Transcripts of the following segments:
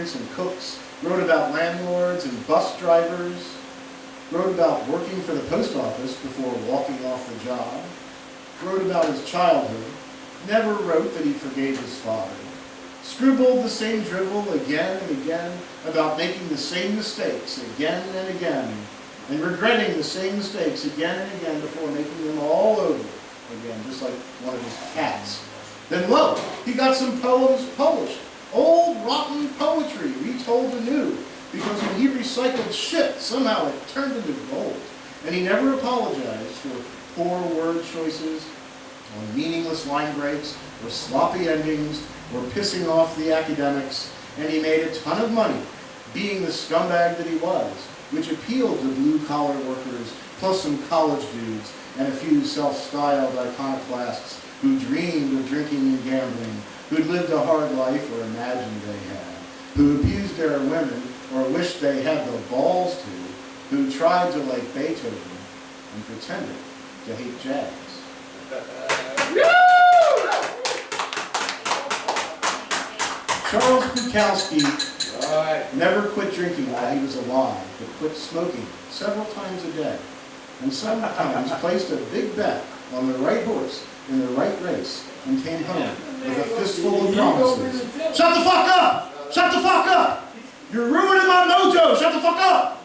and cooks, wrote about landlords and bus drivers, wrote about working for the post office before walking off the job, wrote about his childhood, never wrote that he forgave his father, scribbled the same drivel again and again about making the same mistakes again and again, and regretting the same mistakes again and again before making them all over again, just like one of his cats. Then lo, he got some poems published, old rotten poetry retold anew, because when he recycled shit, somehow it turned into gold. And he never apologized for poor word choices, or meaningless line breaks, or sloppy endings, or pissing off the academics, and he made a ton of money, being the scumbag that he was, which appealed to blue-collar workers, plus some college dudes, and a few self-styled iconoclasts who dreamed of drinking and gambling, who'd lived a hard life or imagined they had, who abused their women or wished they had the balls to, who tried to like Beethoven and pretended to hate jazz. Charles Bukowski never quit drinking while he was alive, but quit smoking several times a day, and sometimes placed a big bet on the right horse in the right race and came home with a fistful of promises. Shut the fuck up! Shut the fuck up! You're ruining my mojo! Shut the fuck up!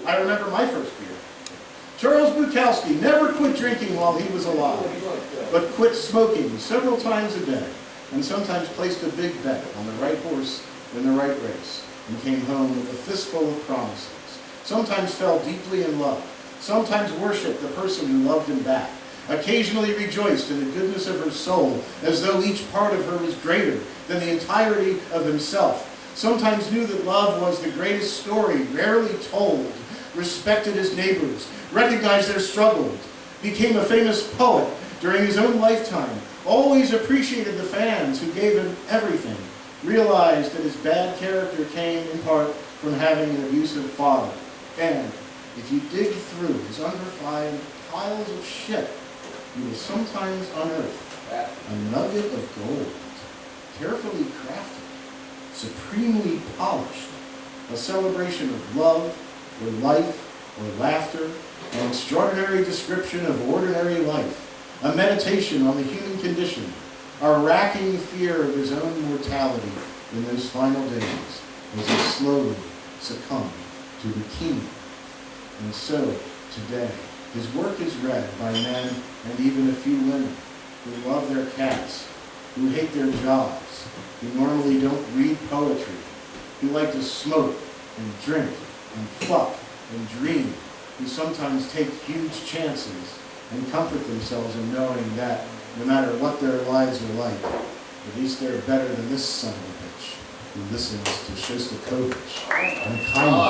I remember my first beer. Charles Bukowski never quit drinking while he was alive, but quit smoking several times a day, and sometimes placed a big bet on the right horse in the right race, and came home with a fistful of promises. Sometimes fell deeply in love, sometimes worshipped the person who loved him back, occasionally rejoiced in the goodness of her soul, as though each part of her was greater than the entirety of himself, sometimes knew that love was the greatest story rarely told, respected his neighbors, recognized their struggles, became a famous poet during his own lifetime, always appreciated the fans who gave him everything, realized that his bad character came in part from having an abusive father, and if you dig through his unrefined piles of shit, you will sometimes unearth a nugget of gold, carefully crafted, supremely polished, a celebration of love, or life, or laughter, an extraordinary description of ordinary life, a meditation on the human condition, a racking fear of his own mortality in those final days, as he slowly succumbed to leukemia. And so, today, his work is read by men and even a few women who love their cats, who hate their jobs, who normally don't read poetry, who like to smoke and drink and fuck and dream, who sometimes take huge chances and comfort themselves in knowing that no matter what their lives are like, at least they're better than this son of a bitch who listens to Shostakovich and kindly